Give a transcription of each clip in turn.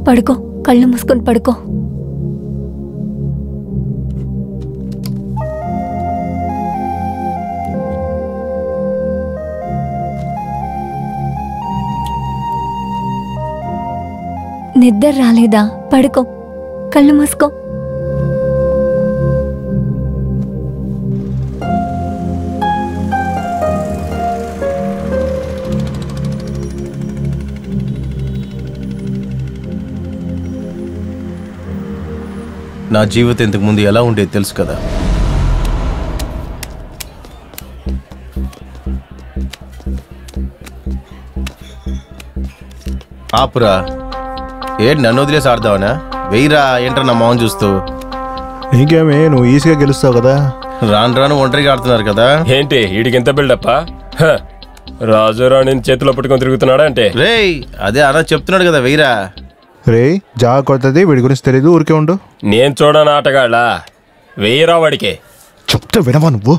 పడుకో, కళ్ళు మూసుకొని పడుకో. నిద్ర రాలేదా? పడుకో, కళ్ళు మూసుకో. నా జీవితం ఇంతకు ముందు ఎలా ఉండేది తెలుసు కదా. ఆపురా, ఏంటి నన్ను వదిలేసి ఆడదావనా? వెయ్యిరా, ఏంట్రా నా మొహం చూస్తూ. ఇంకేమే, నువ్వు ఈజీగా గెలుస్తావు కదా. రాను రాను ఒంటరిగా ఆడుతున్నారు కదా. ఏంటి వీడికి ఎంత బిల్డప్పా? రాజురాణిని చేతిలో పట్టుకొని తిరుగుతున్నాడా అంటే? రేయ్, అదే అలా చెప్తున్నాడు కదా, వెయ్యిరా. రే జాగ్రత్తది, వీడి గురించి తెలీదు, ఊరికే ఉండు. నేను చూడని ఆటగాళ్ళ, వెయ్యిరా వాడికే. చెప్తే వినవా నువ్వు?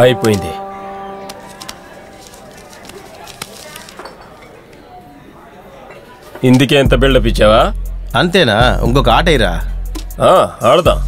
అయిపోయింది. ఇందుకే ఎంత బిల్డప్ ఇచ్చావా? అంతేనా? ఇంకొక ఆట అయిరా. ఆడదాం.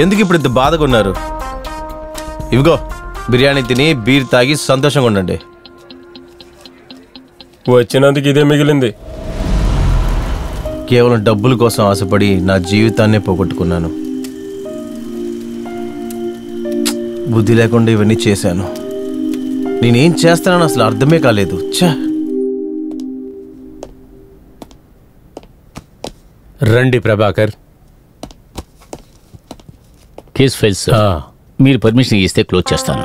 ఎందుకు ఇప్పుడు ఇంత బాధగా ఉన్నారు? ఇవిగో బిర్యానీ తిని బీర్ తాగి సంతోషంగా ఉండండి. వచ్చినందుకు ఇదే మిగిలింది. కేవలం డబ్బుల కోసం ఆశపడి నా జీవితాన్నే పోగొట్టుకున్నాను. బుద్ధి లేకుండా ఇవన్నీ చేశాను. నేనేం చేస్తానని అసలు అర్థమే కాలేదు. రండి ప్రభాకర్. కేస్ ఫైల్స్ మీరు పర్మిషన్ ఇస్తే క్లోజ్ చేస్తాను.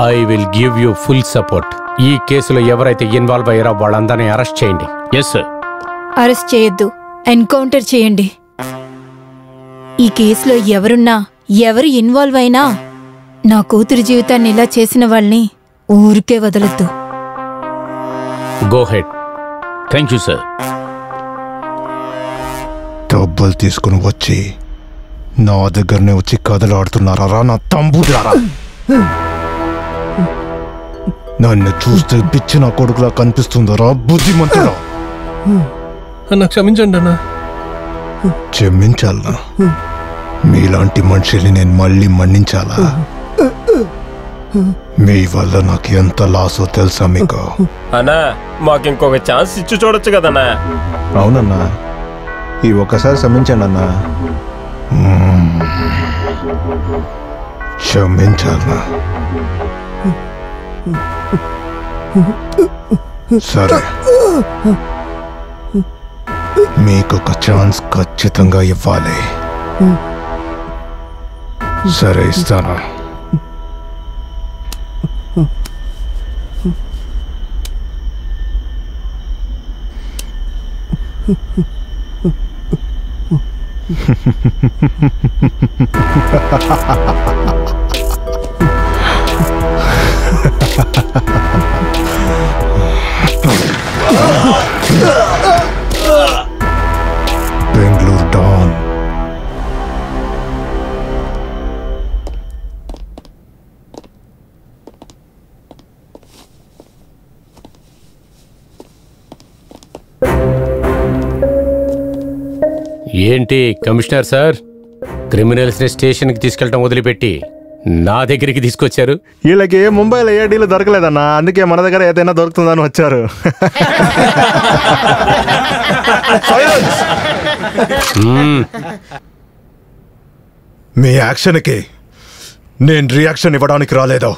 I will give you full support. ఈ కేసులో ఎవరైతే ఇన్వాల్వ్ అయ్యారో వాళ్ళందరినీ అరెస్ట్ చేయండి. Yes sir. అరెస్ట్ చేయొద్దు, ఎన్కౌంటర్ చేయండి. ఈ కేసులో ఎవరున్నా, ఎవరు ఇన్వాల్వ్ అయినా నా కూతురు జీవితాన్ని ఇలా చేసిన వాళ్ళని ఊరికే వదలొద్దు. Go head. Thank you sir. డబ్బులు తీసుకుని వచ్చి నా దగ్గరనే వచ్చి కథలాడుతున్నారా నా తంబులారా? నన్ను చూస్తే పిచ్చి నా కొడుకులా కనిపిస్తుందరా బుద్ధిమంతుడా? అన్న క్షమించండి అన్న. క్షమించాలా? మీలాంటి మనుషుల్ని నేను మళ్ళీ మన్నించాలా? మీ వల్ల నాకు ఎంత లాసో తెలుసా మీకు? అన్నా మాకు ఇంకొక ఛాన్స్ ఇచ్చి చూడొచ్చు కదన్నా. అవునన్నా, ఈ ఒక్కసారి క్షమించండి అన్నా. క్షమించాలా? సరే, మీకు ఒక ఛాన్స్ ఖచ్చితంగా ఇవ్వాలి. సరే, ఇస్తాను. బెంగళూరు డాన్. ఏంటి కమిషనర్ సార్, క్రిమినల్స్ని స్టేషన్కి తీసుకెళ్ళటం వదిలిపెట్టి నా దగ్గరికి తీసుకొచ్చారు? వీళ్ళకి ముంబైలో ఏ డీలు దొరకలేదన్నా, అందుకే మన దగ్గర ఏదైనా దొరుకుతుందని వచ్చారు. మీ యాక్షన్కి నేను రియాక్షన్ ఇవ్వడానికి రాలేదు.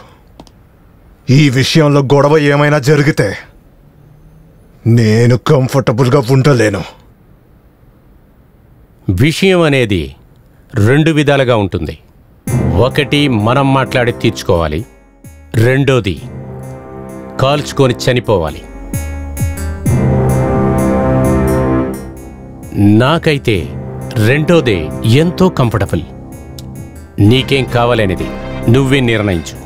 ఈ విషయంలో గొడవ ఏమైనా జరిగితే నేను కంఫర్టబుల్గా ఉండలేను. విషయం అనేది 2 విధాలుగా ఉంటుంది. ఒకటి మనం మాట్లాడి తీర్చుకోవాలి, రెండోది కాల్చుకొని చనిపోవాలి. నాకైతే రెండోదే ఎంతో కంఫర్టబుల్. నీకేం కావాలనేది నువ్వే నిర్ణయించు.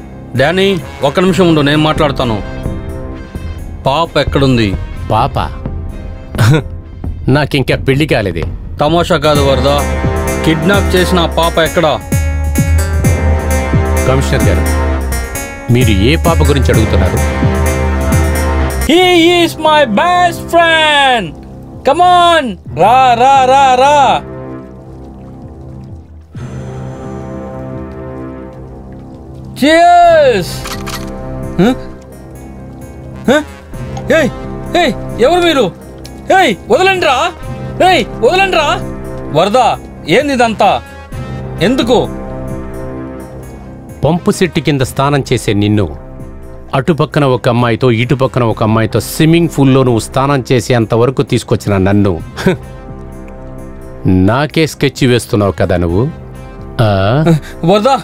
డానీ, ఒక్క నిమిషం ఉండు, నేను మాట్లాడతాను. పాప ఎక్కడుంది? పాప? నాకింకా పెళ్లి కాలేదే. తమాషా కాదు వరదా, కిడ్నాప్ చేసిన ఆ పాప ఎక్కడా? కమిషనర్ గారు, మీరు ఏ పాప గురించి అడుగుతున్నారు? He is my best friend. Come on, రా రా రా రా. Cheers. ఏయ్ ఏయ్, ఎవరు మీరు? ఏయ్ వదలండి రా, ఏయ్ వదలండి రా. వరదా, ఏంది ఇదంతా? ఎందుకు? పంపు సెట్టు కింద స్నానం చేసే నిన్ను అటుపక్కన ఒక అమ్మాయితో ఇటుపక్కన ఒక అమ్మాయితో స్విమ్మింగ్ పూల్లో నువ్వు స్నానం చేసేంతవరకు తీసుకొచ్చిన నన్ను నాకే స్కెచ్ వేస్తున్నావు కదా నువ్వు. వరదా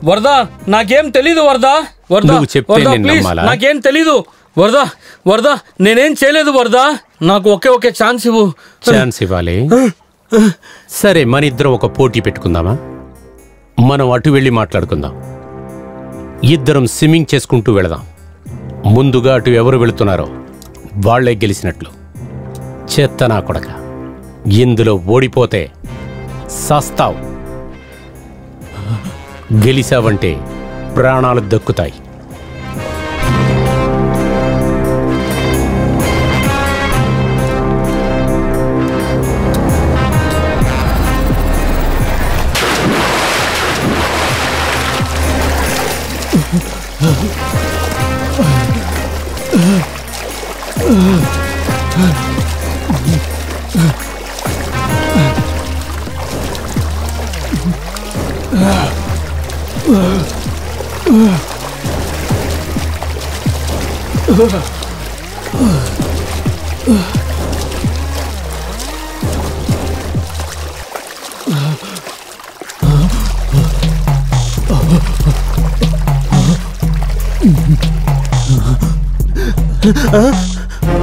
వరదా, నాకేం తెలీదు వరదా. వరదా నువ్వు చెప్తే వరదా, నేను ప్లీజ్, నమ్మాలా? నాకేం తెలీదు వరదా. వరదా, నేనేం చేయలేదు వరదా. నాకు ఒకే ఛాన్స్ ఇవ్వు. ఛాన్స్ ఇవ్వాలి? సరే, మన ఇద్దరం ఒక పోటీ పెట్టుకుందామా? మనం అటు వెళ్ళి మాట్లాడుకుందాం. ఇద్దరం స్విమ్మింగ్ చేసుకుంటూ వెళదాం. ముందుగా అటు ఎవరు వెళుతున్నారో వాళ్లే గెలిచినట్లు. చెత్త నా కొడక, ఇందులో ఓడిపోతే సస్తావు, గెలిచావంటే ప్రాణాలు దక్కుతాయి.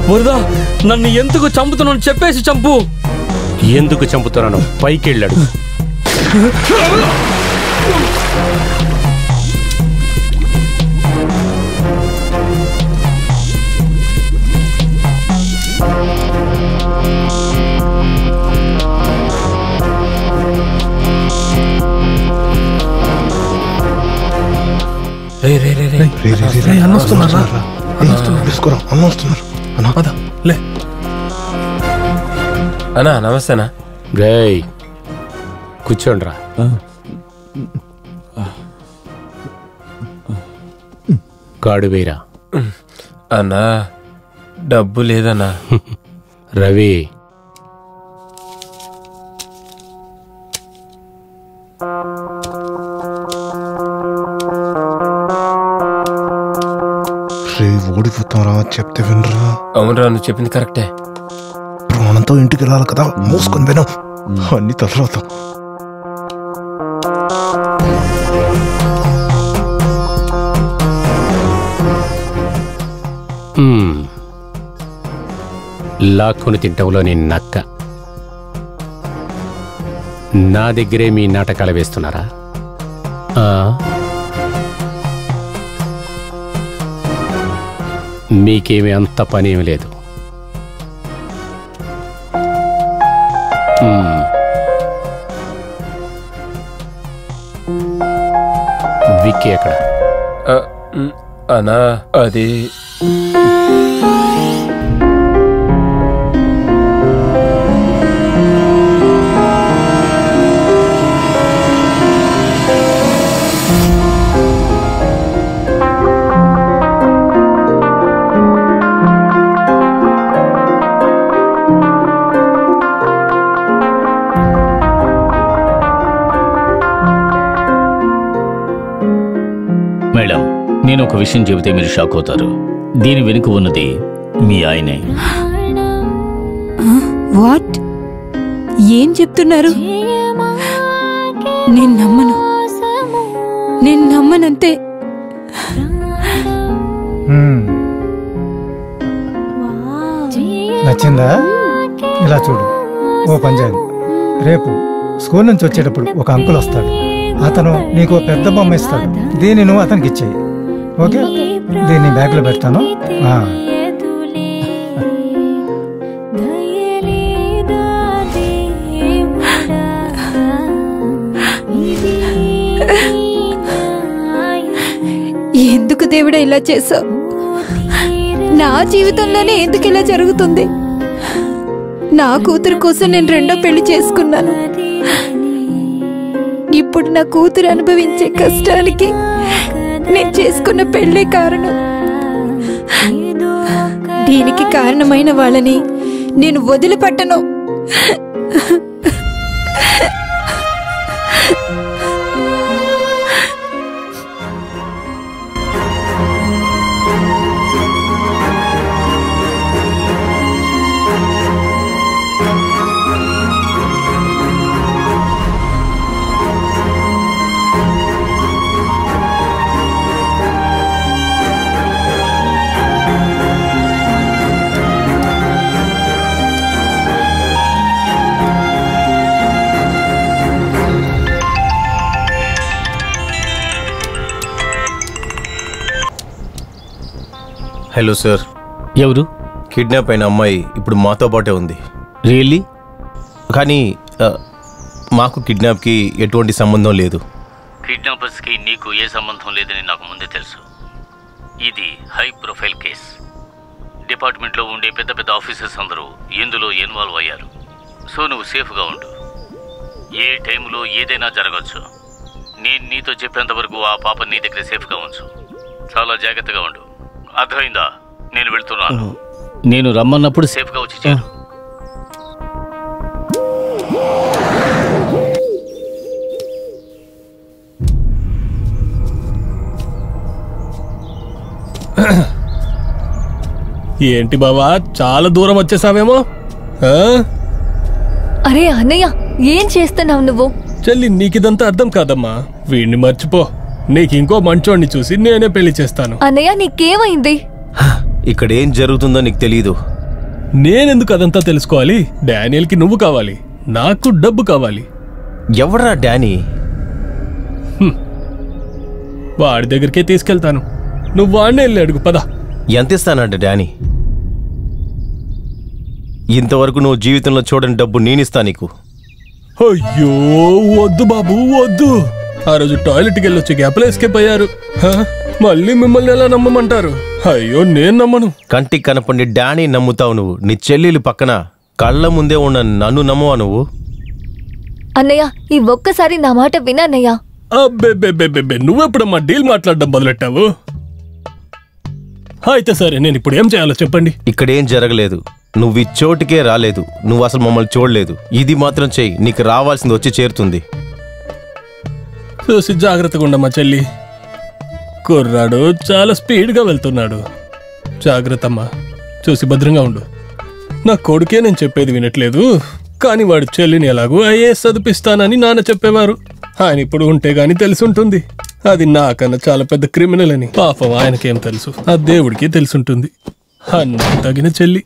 వరదా, నన్ను ఎందుకు చంపుతున్నాను చెప్పేసి చంపు. ఎందుకు చంపుతున్నాను? పైకెళ్ళాడు. అన్నా నమస్తేనా. రేయ్ కూర్చోండ్రా. కాడు వేరా. అన్నా డబ్బు లేదన్నా. రవి, ఓడిపోతారా? చెప్తే వినరా? అవునరా, నువ్వు చెప్పింది కరెక్టే. ప్రాణంతో ఇంటికి వెళ్ళాలి కదా, మూసుకొని విను అన్ని తర్వాత. లాక్కుని తింటంలో నేను నక్క. నా దగ్గరే మీ నాటకాలు వేస్తున్నారా? మీకేమీ అంత పనేమి లేదు. విక్కీ ఎక్కడ? అన్నా అది నేను ఒక విషయం చెబితే మీరు షాక్ అవుతారు. దీని వెనుక ఉన్నది మీ ఆయనే. వాట్? ఏం చెప్తున్నారు? నేను నమ్మనంతే. నచ్చిందా? ఇలా చూడు, ఓ పంజాబీ, రేపు స్కూల్ నుంచి వచ్చేటప్పుడు ఒక అంకుల్ వస్తాడు. అతను నీకు పెద్ద బొమ్మ ఇస్తాడు. దీన్ని నువ్వు అతనికి ఇచ్చేయి. ఓకే? దీన్ని బ్యాగ్లో పెడతాను. ఎందుకు దేవుడా ఇలా చేసావు? నా జీవితంలోనే ఎందుకు ఇలా జరుగుతుంది? నా కూతురు కోసం నేను రెండో పెళ్లి చేసుకున్నాను. ఇప్పుడు నా కూతురు అనుభవించే కష్టానికి నేను చేసుకున్న పెళ్లే కారణం. దీనికి కారణమైన వాళ్ళని నేను వదిలిపెట్టను. Hello sir. ఎవరు? కిడ్నాప్ అయిన అమ్మాయి ఇప్పుడు మాతో పాటే ఉంది. రియల్లీ? కానీ మాకు కిడ్నాప్కి ఎటువంటి సంబంధం లేదు. కిడ్నాపర్స్కి నీకు ఏ సంబంధం లేదని నాకు ముందే తెలుసు. ఇది హై ప్రొఫైల్ కేస్. డిపార్ట్మెంట్లో ఉండే పెద్ద పెద్ద ఆఫీసర్స్ అందరూ ఇందులో ఇన్వాల్వ్ అయ్యారు. సో నువ్వు సేఫ్గా ఉండు. ఏ టైంలో ఏదైనా జరగచ్చు. నేను నీతో చెప్పేంత వరకు ఆ పాప నీ దగ్గర సేఫ్గా ఉంచు. చాలా జాగ్రత్తగా ఉండు. అర్థమైందా? నేను వెళ్తున్నాను. నేను రమ్మన్నప్పుడు సేఫ్గా వచ్చి చేరు. ఏంటి బావా, చాలా దూరం వచ్చేసావేమో? అరే అన్నయ్య, ఏం చేస్తున్నావు నువ్వు? చెల్లి, నీకిదంతా అర్థం కాదమ్మా. వీడిని మర్చిపో. నీకు ఇంకో మంచోడిని చూసి నేనే పెళ్లి చేస్తాను. అన్నయ్య, నీకేమైంది? ఇక్కడ ఏం జరుగుతుందో నీకు తెలీదు. నేనెందుకు అదంతా తెలుసుకోవాలి? డానియల్కి నువ్వు కావాలి, నాకు డబ్బు కావాలి. ఎవడ్రా డానీ? వాడి దగ్గరికే తీసుకెళ్తాను. నువ్వు వాడినే వెళ్ళి అడుగు. పద. ఎంత ఇస్తానంట డానీ? ఇంతవరకు నువ్వు జీవితంలో చూడని డబ్బు నేనిస్తా నీకు. అయ్యో వద్దు బాబు, వద్దు. ఆ రోజు టాయిలెట్కి వెళ్ళొచ్చి గ్యాప్లో ఎస్కేప్ అయ్యారు. మళ్ళీ మిమ్మల్ని ఎలా నమ్మమంటారు? అయ్యో నేను నమ్మను. కంటికి కనపండి డానీ నమ్ముతావు నువ్వు. నీ చెల్లెలు పక్కన కళ్ళ ముందే ఉన్న నన్ను నమ్మవా నువ్వు? అన్నయ్య, ఈ ఒక్కసారి నా మాట వినన్నయ్య. అబ్బే, నువ్వెప్పుడమ్మా డీల్ మాట్లాడడం మొదలెట్టావు? అయితే సరే, నేను ఇప్పుడు ఏం చేయాలో చెప్పండి. ఇక్కడేం జరగలేదు. నువ్వు ఈ చోటుకే రాలేదు. నువ్వు అసలు మమ్మల్ని చూడలేదు. ఇది మాత్రం చెయ్యి, నీకు రావాల్సింది వచ్చి చేరుతుంది. చూసి జాగ్రత్తగా ఉండమ్మా చెల్లి. కుర్రాడు చాలా స్పీడ్గా వెళ్తున్నాడు. జాగ్రత్తమ్మా, చూసి భద్రంగా ఉండు. నా కొడుకే నేను చెప్పేది వినట్లేదు. కానీ వాడు చెల్లిని ఎలాగూ ఐఏఎస్ చదివిస్తానని నాన్న చెప్పేవారు. ఆయన ఇప్పుడు ఉంటే గాని తెలుసుంటుంది అది నాకన్నా చాలా పెద్ద క్రిమినల్ అని. పాపం ఆయనకేం తెలుసు, ఆ దేవుడికి తెలుసుంటుంది. అన్న తగిన చెల్లి.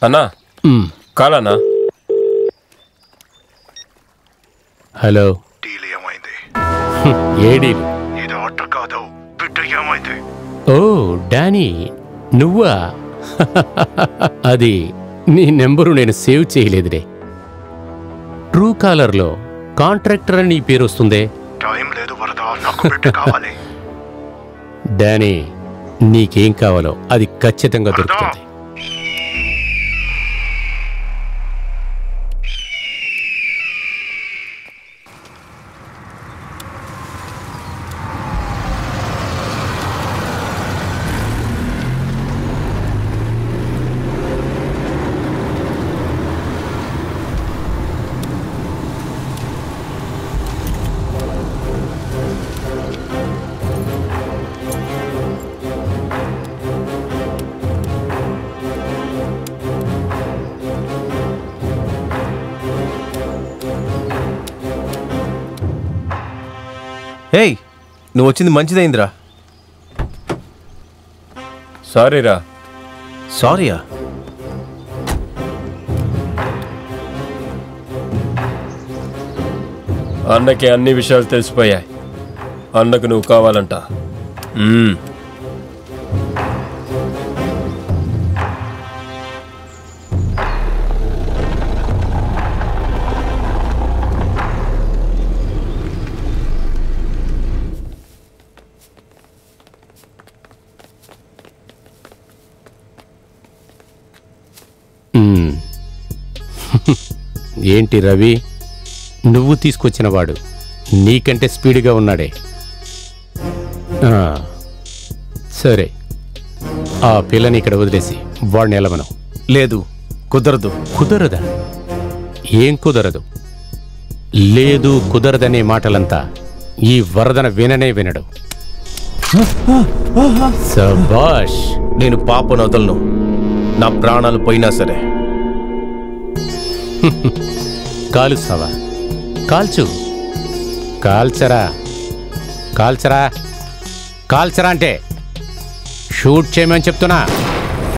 అన్నా కాలన్నా. హలో. డీల్ ఏమైంది? ఏ డీల్? ఇది ఆర్డర్ కాదు, బిడ్డ ఏమైంది? ఓ డానీ, నువ్వా? అది నీ నెంబరు నేను సేవ్ చేయలేదురే. ట్రూ కాలర్లో కాంట్రాక్టర్ అని నీ పేరు వస్తుందే. టైం లేదు వరదా, నాకు బిడ్డ కావాలి. డానీ, నీకేం కావాలో అది ఖచ్చితంగా దొరుకుతుంది. హేయ్, నువ్వు వచ్చింది మంచిదైందిరా. సారీరా. సారీయా? అన్నకి అన్ని విషయాలు తెలిసిపోయాయి. అన్నకు నువ్వు కావాలంట. ఏంటి రవి, నువ్వు తీసుకొచ్చినవాడు నీకంటే స్పీడ్గా ఉన్నాడే. సరే, ఆ పిల్లని ఇక్కడ వదిలేసి వాడిని ఎలవను. లేదు, కుదరదు. కుదరదా? ఏం కుదరదు? లేదు కుదరదనే మాటలంతా ఈ వరదన విననే వినడు. సబాష్. నేను పాపను వదలను, నా ప్రాణాలు పోయినా సరే. కాలుస్తావా? కాల్చు. కాల్చరా, కాల్చరా, కాల్చరా అంటే షూట్ చేయమని చెప్తున్నా.